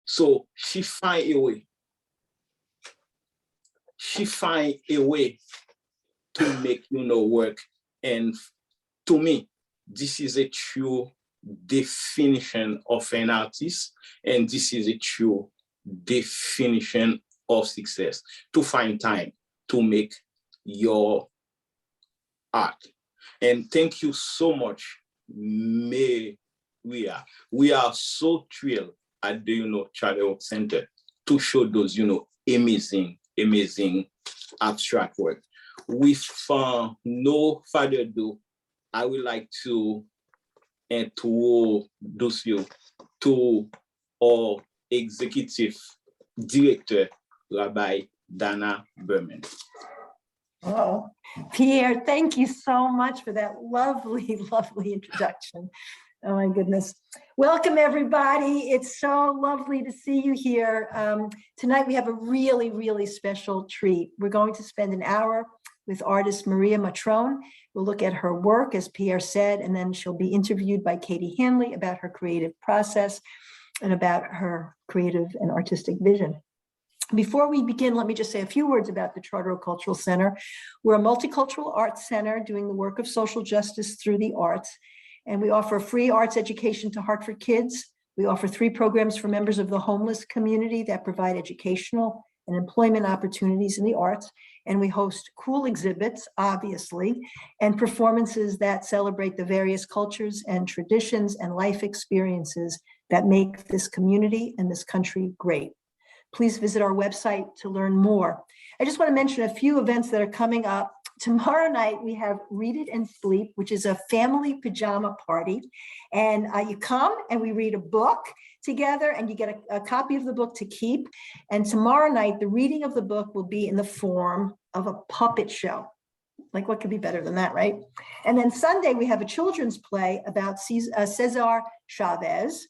So she find a way. She find a way to make work. And to me, this is a true definition of an artist, and this is a true definition of success, to find time to make your art. And thank you so much, Maria. We are so thrilled at the Charter Oak Center to show those amazing abstract work. With no further ado, I would like to introduce you to our executive director, Rabbi Dana Berman. Oh, Pierre, thank you so much for that lovely, lovely introduction. Oh my goodness. Welcome everybody. It's so lovely to see you here. Tonight we have a really, really special treat. We're going to spend an hour with artist Maria Matrone. We'll look at her work, as Pierre said, and then she'll be interviewed by Katie Hanley about her creative process and about her creative and artistic vision. Before we begin, let me just say a few words about the Charter Oak Cultural Center. We're a multicultural arts center doing the work of social justice through the arts, and we offer free arts education to Hartford kids. We offer 3 programs for members of the homeless community that provide educational and employment opportunities in the arts, and we host cool exhibits, obviously, and performances that celebrate the various cultures and traditions and life experiences that make this community and this country great. Please visit our website to learn more. I just want to mention a few events that are coming up. Tomorrow night, we have Read It and Sleep, which is a family pajama party. And you come and we read a book together, and you get a copy of the book to keep. And tomorrow night, the reading of the book will be in the form of a puppet show. Like, what could be better than that, right? And then Sunday, we have a children's play about Cesar Chavez.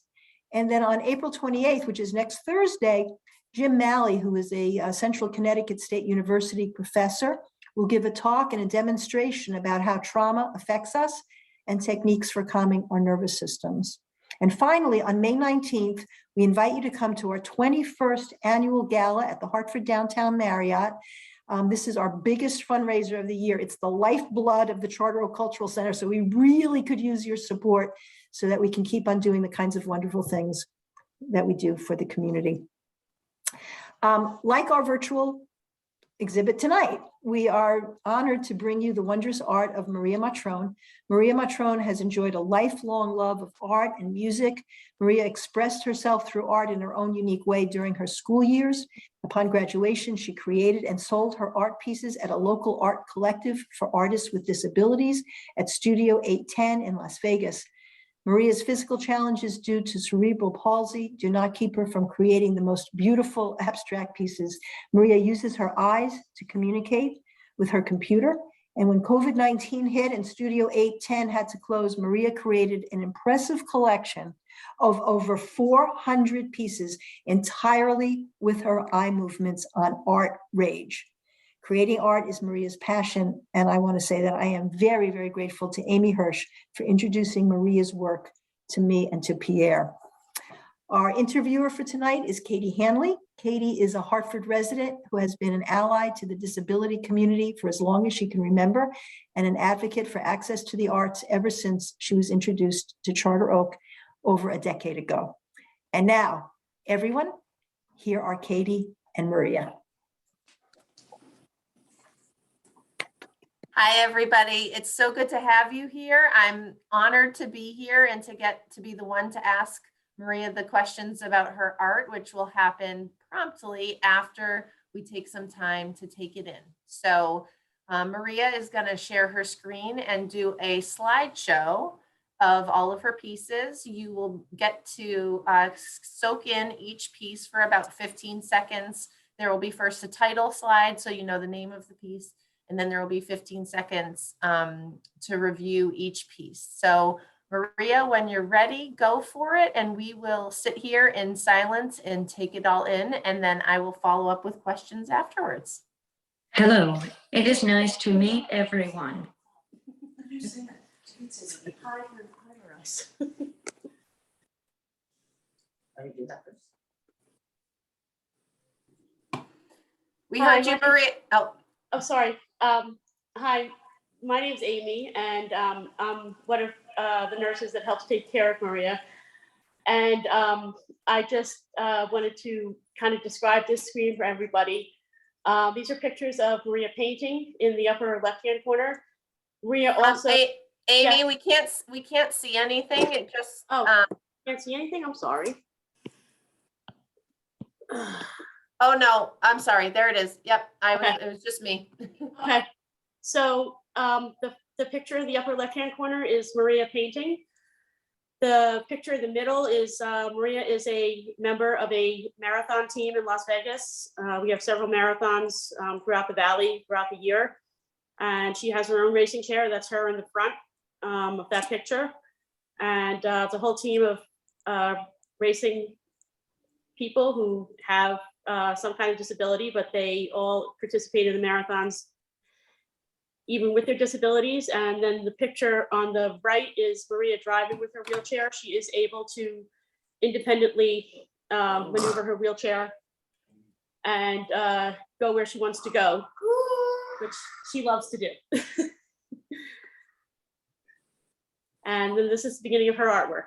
And then on April 28th, which is next Thursday, Jim Malley, who is a Central Connecticut State University professor, will give a talk and a demonstration about how trauma affects us and techniques for calming our nervous systems. And finally, on May 19th, we invite you to come to our 21st annual gala at the Hartford Downtown Marriott. This is our biggest fundraiser of the year. It's the lifeblood of the Charter Oak Cultural Center, so we really could use your support so that we can keep on doing the kinds of wonderful things that we do for the community. Like our virtual exhibit tonight, we are honored to bring you the wondrous art of Maria Matrone. Maria Matrone has enjoyed a lifelong love of art and music. Maria expressed herself through art in her own unique way during her school years. Upon graduation, she created and sold her art pieces at a local art collective for artists with disabilities at Studio 810 in Las Vegas. Maria's physical challenges due to cerebral palsy do not keep her from creating the most beautiful abstract pieces. Maria uses her eyes to communicate with her computer. And when COVID-19 hit and Studio 810 had to close, Maria created an impressive collection of over 400 pieces entirely with her eye movements on Art Rage. Creating art is Maria's passion, and I want to say that I am very, very grateful to Amy Hirsch for introducing Maria's work to me and to Pierre. Our interviewer for tonight is Katie Hanley. Katie is a Hartford resident who has been an ally to the disability community for as long as she can remember, and an advocate for access to the arts ever since she was introduced to Charter Oak over a decade ago. And now, everyone, here are Katie and Maria. Hi, everybody. It's so good to have you here. I'm honored to be here and to get to be the one to ask Maria the questions about her art, which will happen promptly after we take some time to take it in. So Maria is going to share her screen and do a slideshow of all of her pieces. You will get to soak in each piece for about 15 seconds. There will be first a title slide, so you know the name of the piece. And then there will be 15 seconds to review each piece. So Maria, when you're ready, go for it. And we will sit here in silence and take it all in. And then I will follow up with questions afterwards. Hello, it is nice to meet everyone. Hi for us. We Hi, heard you, Maria. Oh, Oh, sorry. Hi, my name's Amy, and I'm one of the nurses that helps take care of Maria. And I just wanted to kind of describe this screen for everybody. These are pictures of Maria painting in the upper left-hand corner. Maria also. Amy, Yeah. we can't see anything. It just. Oh, can't see anything. I'm sorry. Oh no, I'm sorry. There it is. Yep, Okay. It was just me. Okay. So the picture in the upper left-hand corner is Maria painting. The picture in the middle is Maria is a member of a marathon team in Las Vegas. We have several marathons throughout the valley throughout the year. And she has her own racing chair. That's her in the front of that picture. And it's a whole team of racing people who have some kind of disability, but they all participate in the marathons even with their disabilities. And then the picture on the right is Maria driving with her wheelchair. She is able to independently maneuver her wheelchair and go where she wants to go, which she loves to do. And then this is the beginning of her artwork.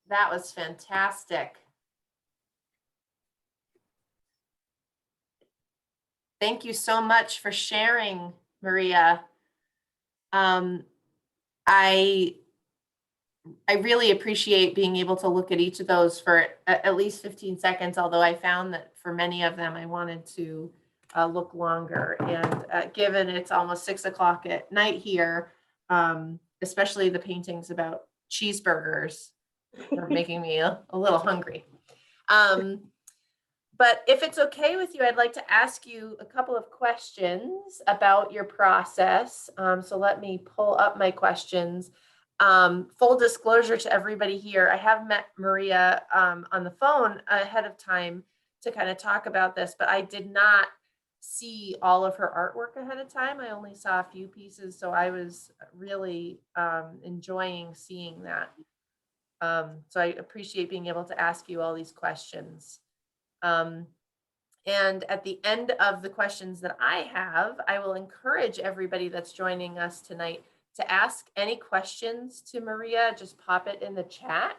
That was fantastic. Thank you so much for sharing, Maria. I really appreciate being able to look at each of those for at least 15 seconds, although I found that for many of them, I wanted to look longer. And given it's almost 6 o'clock at night here, especially the paintings about cheeseburgers are making me a little hungry. But if it's okay with you, I'd like to ask you a couple of questions about your process. So let me pull up my questions. Full disclosure to everybody here, I have met Maria on the phone ahead of time to kind of talk about this, but I did not see all of her artwork ahead of time. I only saw a few pieces, so I was really enjoying seeing that. So I appreciate being able to ask you all these questions. And at the end of the questions that I have, I will encourage everybody that's joining us tonight to ask any questions to Maria. Just pop it in the chat.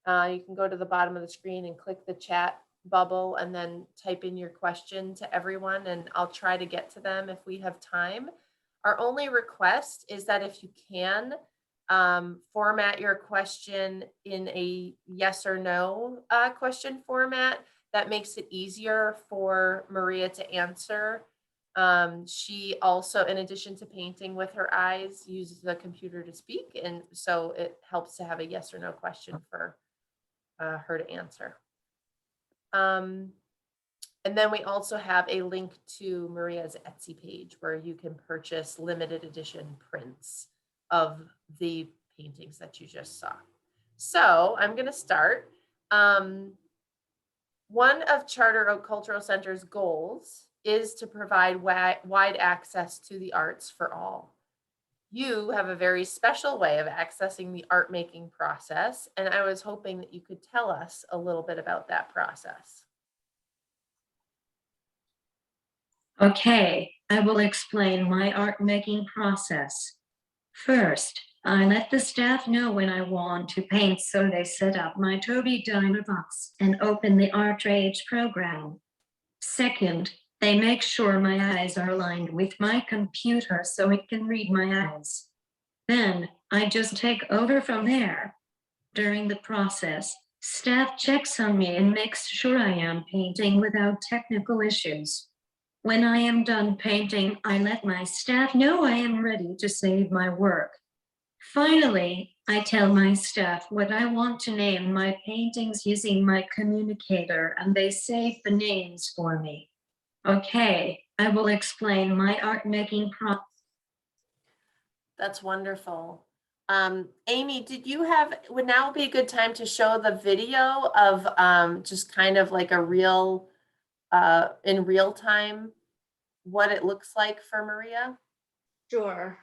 You can go to the bottom of the screen and click the chat bubble and then type in your question to everyone, and I'll try to get to them if we have time. Our only request is that if you can, format your question in a yes or no question format. That makes it easier for Maria to answer. She also, in addition to painting with her eyes, uses the computer to speak. And so it helps to have a yes or no question for her to answer. And then we also have a link to Maria's Etsy page where you can purchase limited edition prints of the paintings that you just saw. So I'm going to start. One of Charter Oak Cultural Center's goals is to provide wide access to the arts for all. You have a very special way of accessing the art making process, and I was hoping that you could tell us a little bit about that process. Okay, I will explain my art making process. First, I let the staff know when I want to paint, so they set up my Toby Dynavox and open the Art Rage program. Second, they make sure my eyes are aligned with my computer so it can read my eyes. Then I just take over from there. During the process, staff checks on me and makes sure I am painting without technical issues. When I am done painting, I let my staff know I am ready to save my work. Finally, I tell my staff what I want to name my paintings using my communicator, and they save the names for me. Okay, I will explain my art making process. That's wonderful. Amy, would now be a good time to show the video of just kind of like a real, in real time, what it looks like for Maria? Sure.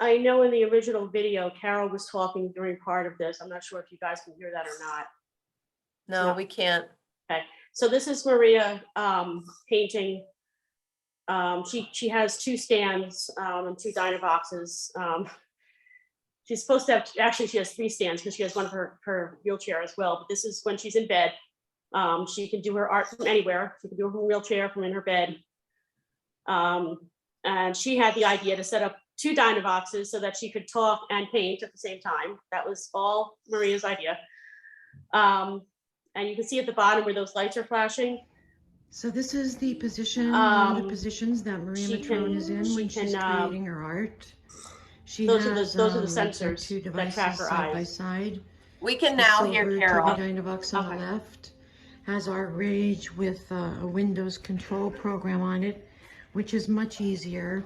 I know in the original video, Carol was talking during part of this. I'm not sure if you guys can hear that or not. No, No. we can't. Okay, so this is Maria painting. She has 2 stands and 2 Dynavoxes. She's supposed to have, actually she has 3 stands because she has one for her wheelchair as well. But this is when she's in bed. She can do her art from anywhere. She can do it from a wheelchair, from in her bed. And she had the idea to set up 2 Dynavoxes so that she could talk and paint at the same time. That was all Maria's idea. And you can see at the bottom where those lights are flashing. So this is the position, one of the positions that Maria Matrone is in when she's creating her art. She those has are the like sensors 2 that devices track her side by eyes. side. We can The now hear silver Carol. Toby Dynavox on the left has our Rage with a Windows control program on it, which is much easier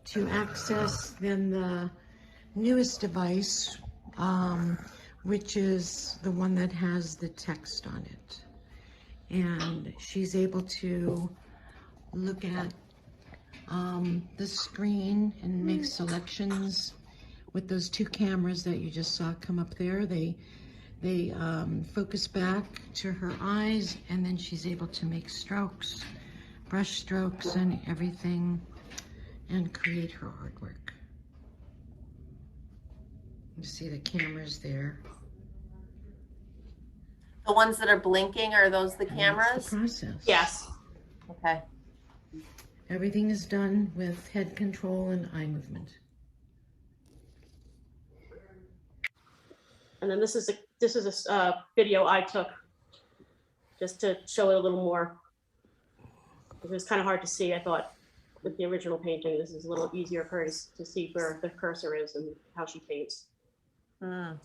to access then the newest device, which is the one that has the text on it. And she's able to look at the screen and make selections with those two cameras that you just saw come up there. They focus back to her eyes, and then she's able to make strokes, brush strokes and everything, and create her artwork. You see the cameras there. The ones that are blinking, are those the And cameras? that's the process. Yes. Okay. Everything is done with head control and eye movement. And then this is a video I took just to show it a little more. It was kind of hard to see, I thought, with the original painting. This is a little easier for her to see where the cursor is and how she paints. Mm.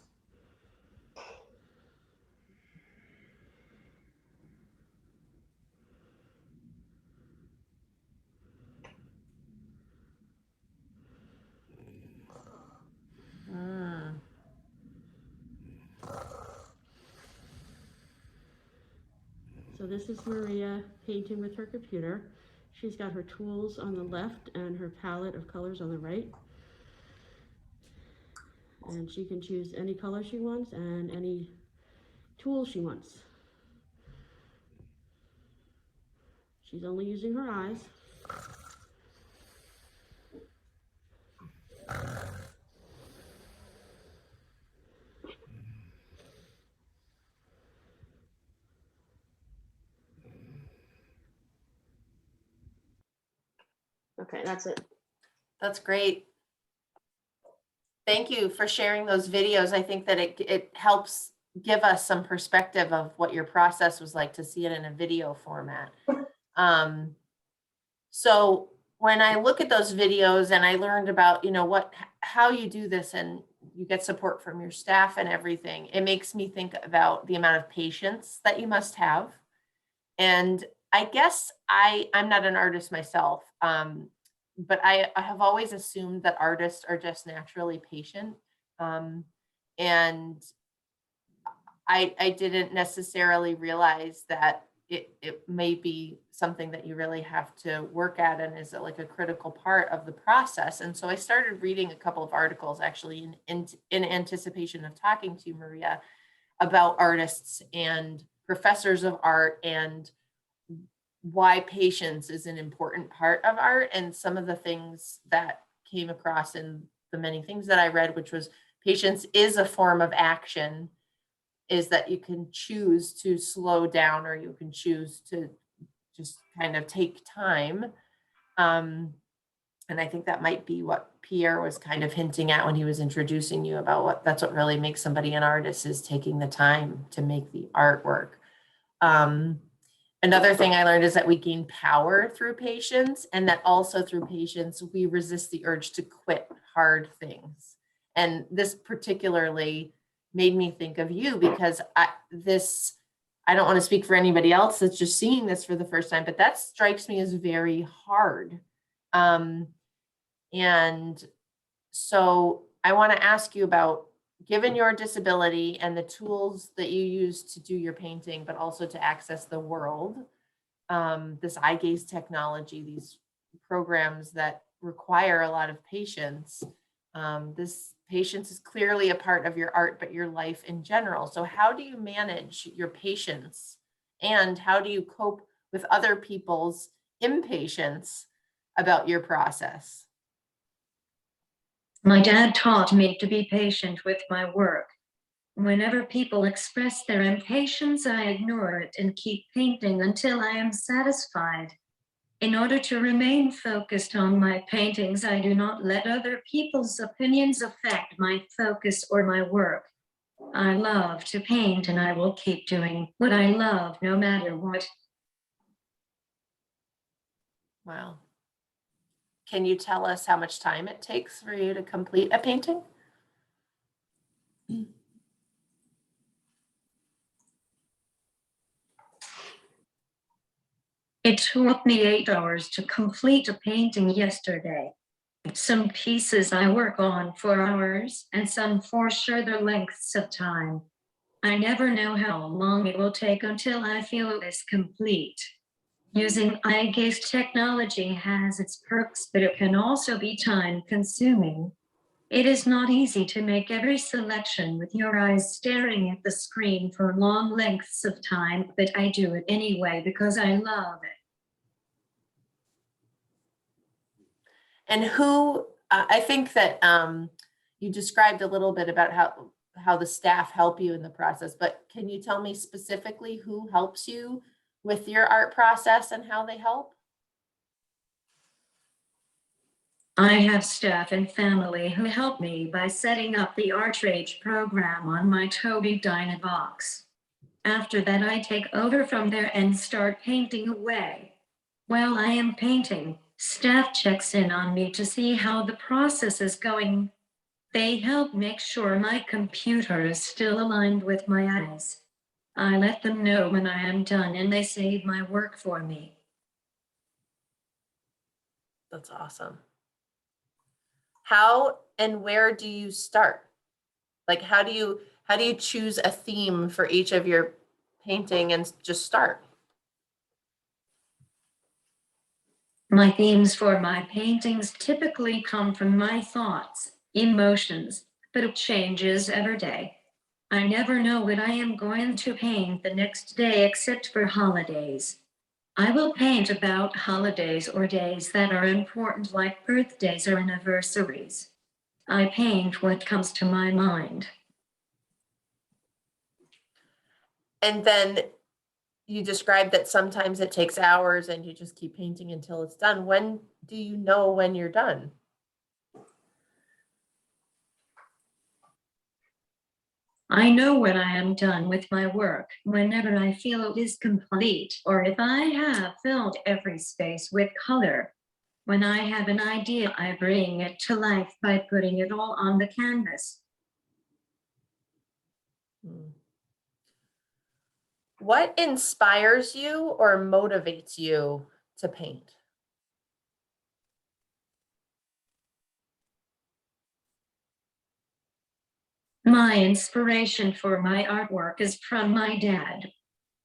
Mm. So this is Maria painting with her computer. She's got her tools on the left and her palette of colors on the right. And she can choose any color she wants and any tool she wants. She's only using her eyes. Okay, that's it. That's great. Thank you for sharing those videos. I think that it helps give us some perspective of what your process was like to see it in a video format. So when I look at those videos and I learned about, how you do this and you get support from your staff and everything, it makes me think about the amount of patience that you must have. And I guess I'm not an artist myself, but I have always assumed that artists are just naturally patient. And I didn't necessarily realize that it may be something that you really have to work at and is like a critical part of the process. And so I started reading a couple of articles actually in anticipation of talking to you, Maria, about artists and professors of art and why patience is an important part of art. And some of the things that came across in the many things that I read, which was patience is a form of action, is that you can choose to slow down or you can choose to just kind of take time. And I think that might be what Pierre was kind of hinting at when he was introducing you about that's what really makes somebody an artist, is taking the time to make the artwork. Another thing I learned is that we gain power through patience, and that also through patience, we resist the urge to quit hard things. And this particularly made me think of you because I don't want to speak for anybody else that's just seeing this for the first time, but that strikes me as very hard. And so I want to ask you about, given your disability and the tools that you use to do your painting, but also to access the world, this eye gaze technology, these programs that require a lot of patience, this patience is clearly a part of your art, but your life in general. So how do you manage your patience, and how do you cope with other people's impatience about your process? My dad taught me to be patient with my work. Whenever people express their impatience, I ignore it and keep painting until I am satisfied. In order to remain focused on my paintings, I do not let other people's opinions affect my focus or my work. I love to paint, and I will keep doing what I love no matter what. Wow. Can you tell us how much time it takes for you to complete a painting? It took me 8 hours to complete a painting yesterday. Some pieces I work on for hours and some for shorter lengths of time. I never know how long it will take until I feel it is complete. Using eye gaze technology has its perks, but it can also be time consuming. It is not easy to make every selection with your eyes staring at the screen for long lengths of time, but I do it anyway because I love it. And who, I think that you described a little bit about how the staff help you in the process, but can you tell me specifically who helps you with your art process and how they help? I have staff and family who help me by setting up the ArtRage program on my Tobii Dynavox. After that, I take over from there and start painting away. While I am painting, staff checks in on me to see how the process is going. They help make sure my computer is still aligned with my eyes. I let them know when I am done and they save my work for me. That's awesome. How and where do you start? Like, how do you choose a theme for each of your painting and just start? My themes for my paintings typically come from my thoughts, emotions, but it changes every day. I never know what I am going to paint the next day except for holidays. I will paint about holidays or days that are important, like birthdays or anniversaries. I paint what comes to my mind. And then you described that sometimes it takes hours and you just keep painting until it's done. When do you know when you're done? I know when I am done with my work, whenever I feel it is complete, or if I have filled every space with color. When I have an idea, I bring it to life by putting it all on the canvas. What inspires you or motivates you to paint? My inspiration for my artwork is from my dad.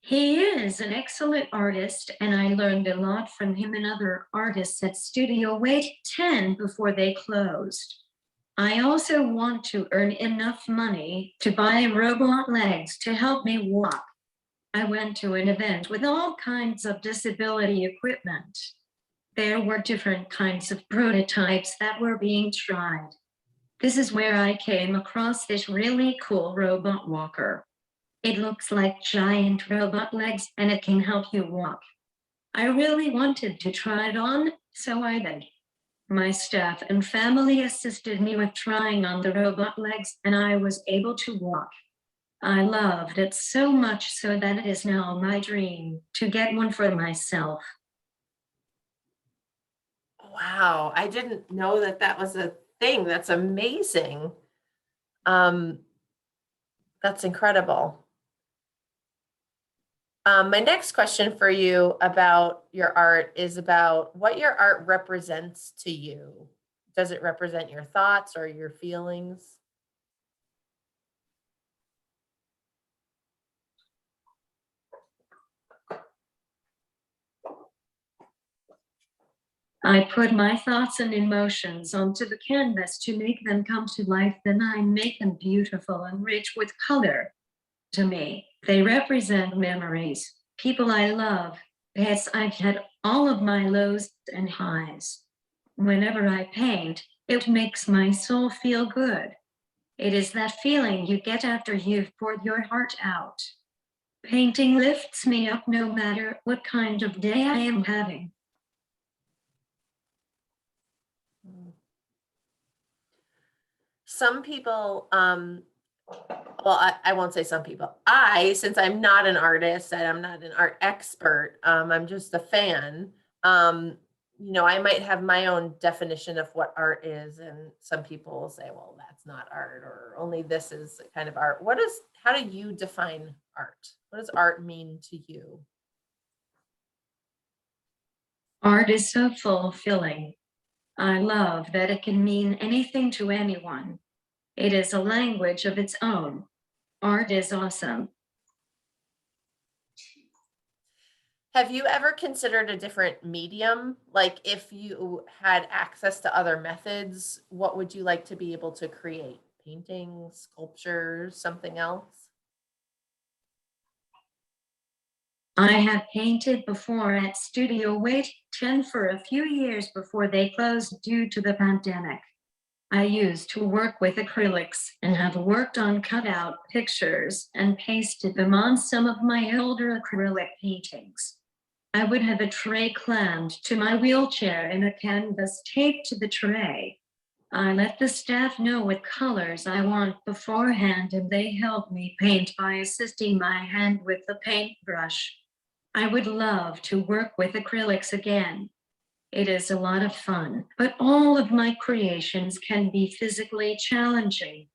He is an excellent artist, and I learned a lot from him and other artists at Studio 810 before they closed. I also want to earn enough money to buy robot legs to help me walk. I went to an event with all kinds of disability equipment. There were different kinds of prototypes that were being tried. This is where I came across this really cool robot walker. It looks like giant robot legs and it can help you walk. I really wanted to try it on, so I did. My staff and family assisted me with trying on the robot legs and I was able to walk. I loved it so much so that it is now my dream to get one for myself. Wow, I didn't know that that was a thing. That's amazing. That's incredible. My next question for you about your art is about what your art represents to you. Does it represent your thoughts or your feelings? I put my thoughts and emotions onto the canvas to make them come to life. Then I make them beautiful and rich with color. To me, they represent memories, people I love, pets I've had, all of my lows and highs. Whenever I paint, it makes my soul feel good. It is that feeling you get after you've poured your heart out. Painting lifts me up no matter what kind of day I am having. Some people, I won't say some people. Since I'm not an artist and I'm not an art expert, I'm just a fan. I might have my own definition of what art is, and some people will say, well, that's not art, or only this is kind of art. How do you define art? What does art mean to you? Art is so fulfilling. I love that it can mean anything to anyone. It is a language of its own. Art is awesome. Have you ever considered a different medium? Like if you had access to other methods, what would you like to be able to create? Paintings, sculptures, something else? I have painted before at Studio Wait-10 for a few years before they closed due to the pandemic. I used to work with acrylics and have worked on cutout pictures and pasted them on some of my older acrylic paintings. I would have a tray clamped to my wheelchair and a canvas taped to the tray. I let the staff know what colors I want beforehand, and they helped me paint by assisting my hand with the paintbrush. I would love to work with acrylics again. It is a lot of fun, but all of my creations can be physically challenging.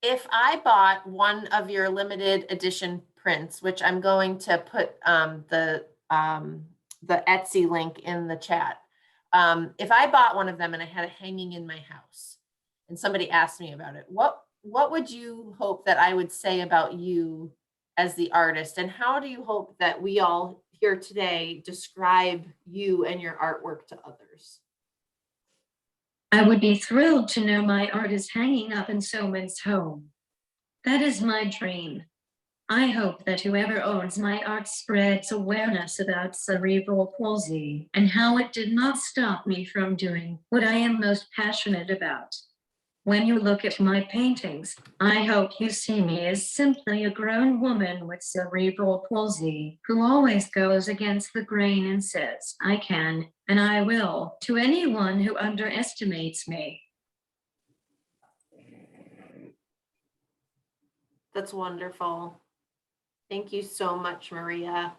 If I bought one of your limited edition prints, which I'm going to put the Etsy link in the chat. If I bought one of them and I had it hanging in my house and somebody asked me about it, what would you hope that I would say about you as the artist? And how do you hope that we all here today describe you and your artwork to others? I would be thrilled to know my art is hanging up in someone's home. That is my dream. I hope that whoever owns my art spreads awareness about cerebral palsy and how it did not stop me from doing what I am most passionate about. When you look at my paintings, I hope you see me as simply a grown woman with cerebral palsy who always goes against the grain and says, I can and I will, to anyone who underestimates me. That's wonderful. Thank you so much, Maria.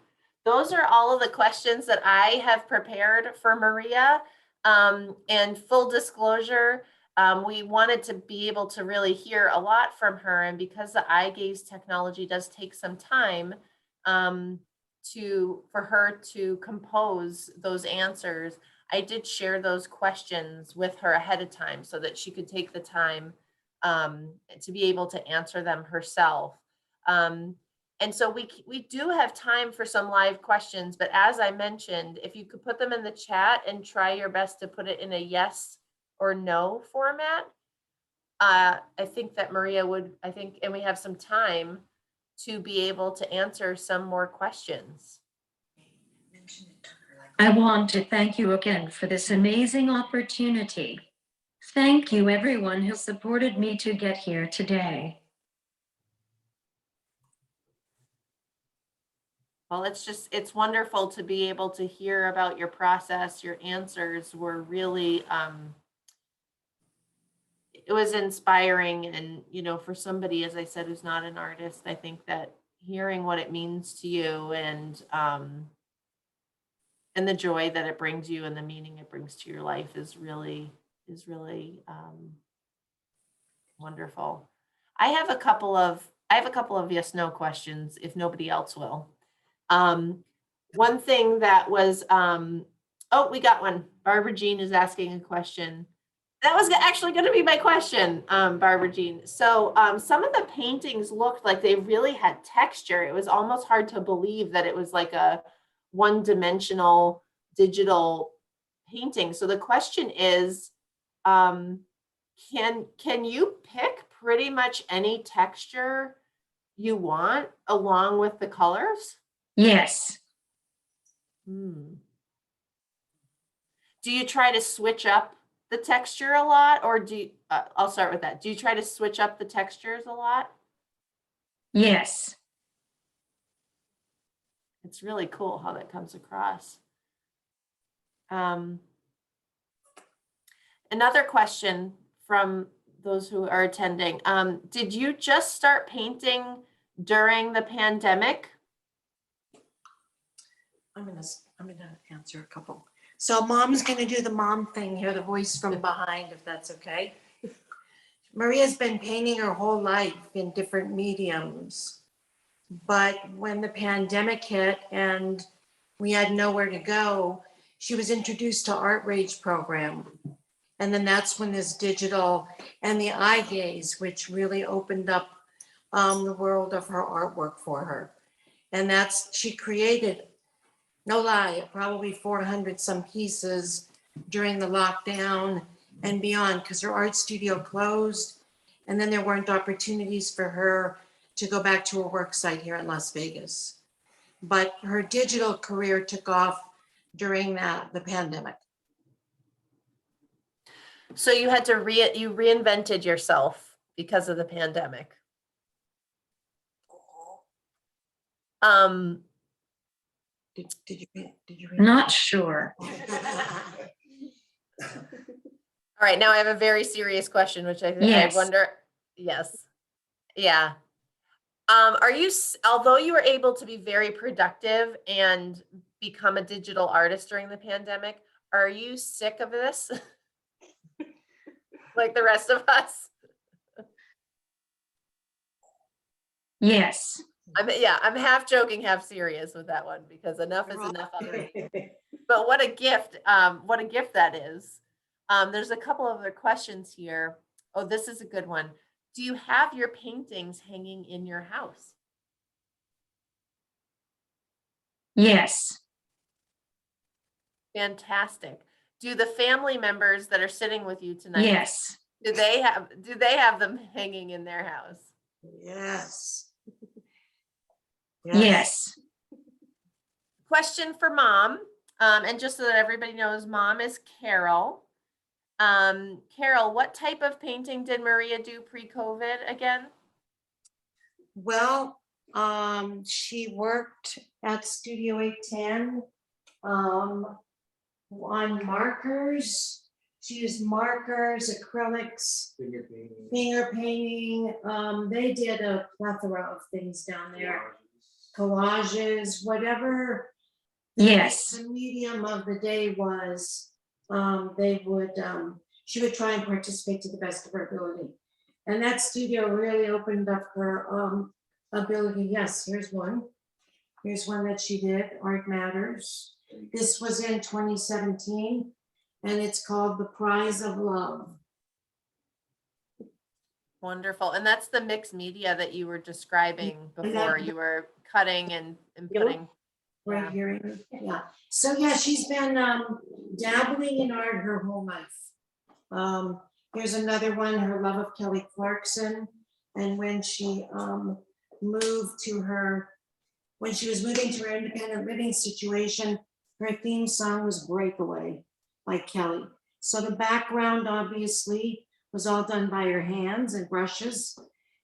Those are all of the questions that I have prepared for Maria. And full disclosure, we wanted to be able to really hear a lot from her. And because the eye gaze technology does take some time for her to compose those answers, I did share those questions with her ahead of time so that she could take the time to be able to answer them herself. And so we do have time for some live questions, but as I mentioned, if you could put them in the chat and try your best to put it in a yes or no format, I think that Maria would, and we have some time to be able to answer some more questions. I want to thank you again for this amazing opportunity. Thank you, everyone who supported me to get here today. Well, it's wonderful to be able to hear about your process. Your answers were really, it was inspiring. And, for somebody, as I said, who's not an artist, I think that hearing what it means to you and the joy that it brings you and the meaning it brings to your life is really wonderful. I have a couple of yes, no questions if nobody else will. One thing that was, we got one. Barbara Jean is asking a question. That was actually going to be my question, Barbara Jean. So some of the paintings looked like they really had texture. It was almost hard to believe that it was like a one-dimensional digital painting. So the question is, can you pick pretty much any texture you want along with the colors? Yes. Do you try to switch up the texture a lot, or I'll start with that. Do you try to switch up the textures a lot? Yes. It's really cool how that comes across. Another question from those who are attending. Did you just start painting during the pandemic? I'm gonna answer a couple. So Mom's gonna do the mom thing here, the voice from behind, if that's okay. Maria's been painting her whole life in different mediums. But when the pandemic hit and we had nowhere to go, she was introduced to Art Rage program. And then that's when this digital and the eye gaze, which really opened up the world of her artwork for her. And she created, no lie, probably 400 some pieces during the lockdown and beyond, because her art studio closed. And then there weren't opportunities for her to go back to her work site here in Las Vegas. But her digital career took off during the pandemic. So you had to you reinvented yourself because of the pandemic. Did you Not sure. All right, now I have a very serious question, which I Yes. wonder, yes. Yeah. Are you, although you were able to be very productive and become a digital artist during the pandemic, are you sick of this? Like the rest of us? Yes. I'm half joking, half serious with that one, because enough is enough already. But what a gift that is. There's a couple of other questions here. Oh, this is a good one. Do you have your paintings hanging in your house? Yes. Fantastic. Do the family members that are sitting with you tonight, Yes. do they have them hanging in their house? Yes. Yes. Question for Mom, and just so that everybody knows, Mom is Carol. Carol, what type of painting did Maria do pre-COVID again? Well, she worked at Studio 810 on markers. She used markers, acrylics, finger painting. They did a plethora of things down there. Collages, whatever Yes. the medium of the day was, she would try and participate to the best of her ability. And that studio really opened up her ability. Yes, here's one. Here's one that she did, Art Matters. This was in 2017, and it's called The Prize of Love. Wonderful. And that's the mixed media that you were describing before. You were cutting and putting. Right here, yeah. So yeah, she's been dabbling in art her whole life. Here's another one, her love of Kelly Clarkson. And when she moved to when she was moving to her independent living situation, her theme song was Breakaway by Kelly. So the background obviously was all done by her hands and brushes.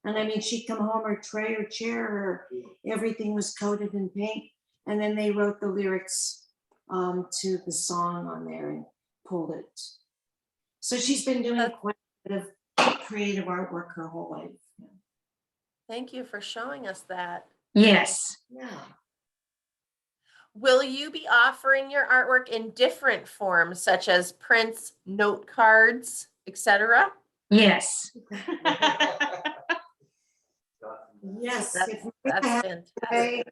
And I mean, she'd come home, her tray, her chair, everything was coated in paint. And then they wrote the lyrics to the song on there and pulled it. So she's been doing quite a bit of creative artwork her whole life. Thank you for showing us that. Yes. Yeah. Will you be offering your artwork in different forms, such as prints, note cards, etc.? Yes. Yes. That's fantastic.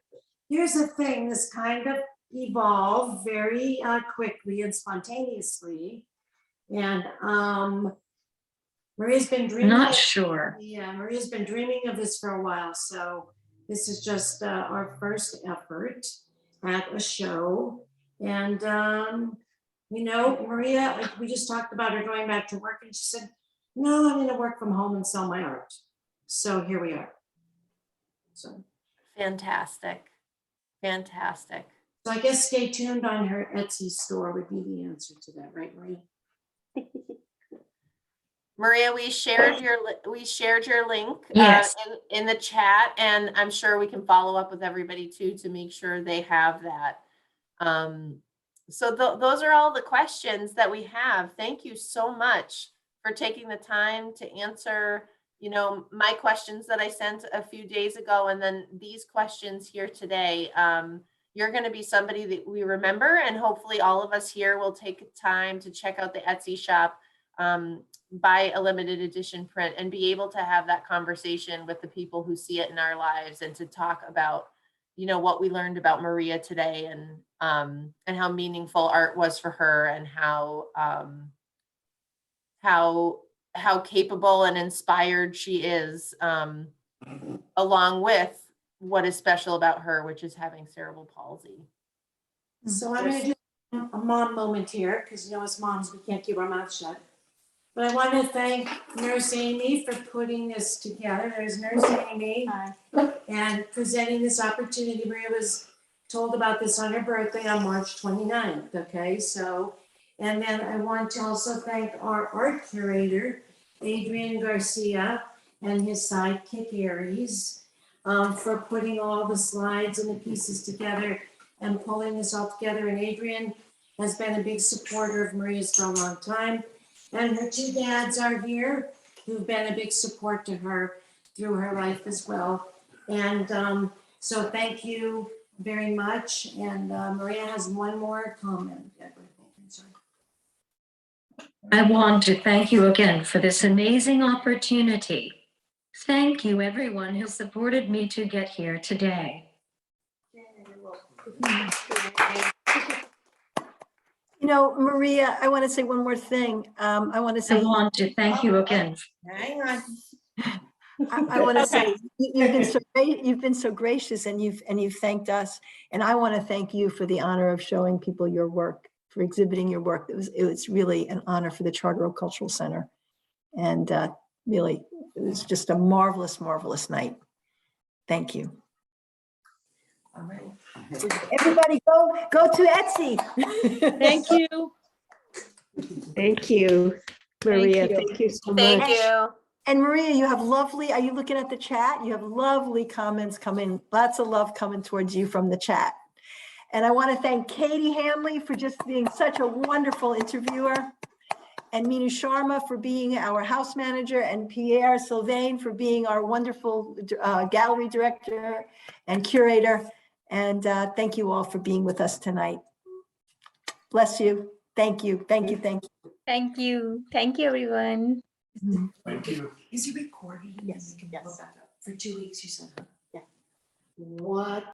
Here's the thing, this kind of evolved very quickly and spontaneously. And Maria's been dreaming. Not sure. Yeah, Maria's been dreaming of this for a while. So this is just our first effort at a show. And, you know, Maria, like we just talked about her going back to work, and she said, no, I'm going to work from home and sell my art. So here we are. So Fantastic. Fantastic. So I guess stay tuned on her Etsy store would be the answer to that, right, Maria? Maria, we shared your link Yes. in the chat, and I'm sure we can follow up with everybody too to make sure they have that. So those are all the questions that we have. Thank you so much for taking the time to answer, you know, my questions that I sent a few days ago, and then these questions here today. You're going to be somebody that we remember, and hopefully all of us here will take time to check out the Etsy shop, buy a limited edition print, and be able to have that conversation with the people who see it in our lives, and to talk about, you know, what we learned about Maria today, and how meaningful art was for her, and how capable and inspired she is, along with what is special about her, which is having cerebral palsy. So I'm going to do a mom moment here, because you know, as moms, we can't keep our mouths shut. But I want to thank Nurse Amy for putting this together. There's Nurse Amy. And presenting this opportunity. Maria was told about this on her birthday on March 29th, okay? So, and then I want to also thank our art curator, Adrian Garcia, and his sidekick, Aries, for putting all the slides and the pieces together and pulling this all together. And Adrian has been a big supporter of Maria's for a long time. And her two dads are here, who've been a big support to her through her life as well. And so thank you very much. And Maria has one more comment. I want to thank you again for this amazing opportunity. Thank you, everyone who supported me to get here today. You know, Maria, I want to say one more thing. I want to I say, want to thank you again. Hang on. I want to say, you've been so gracious, and you've thanked us. And I want to thank you for the honor of showing people your work, for exhibiting your work. It was really an honor for the Charter Oak Cultural Center. And really, it was just a marvelous, marvelous night. Thank you. All right. Everybody go to Etsy. Thank you. Thank you, Maria. Thank you so much. Thank you. And Maria, you have lovely, are you looking at the chat? You have lovely comments coming, lots of love coming towards you from the chat. And I want to thank Katie Hanley for just being such a wonderful interviewer, and Meenu Sharma for being our house manager, and Pierre Sylvain for being our wonderful gallery director and curator. And thank you all for being with us tonight. Bless you. Thank you. Thank you. Thank you. Thank you. Thank you, everyone. Thank you. Is he recording? Yes. For 2 weeks, you said, huh? Yeah. What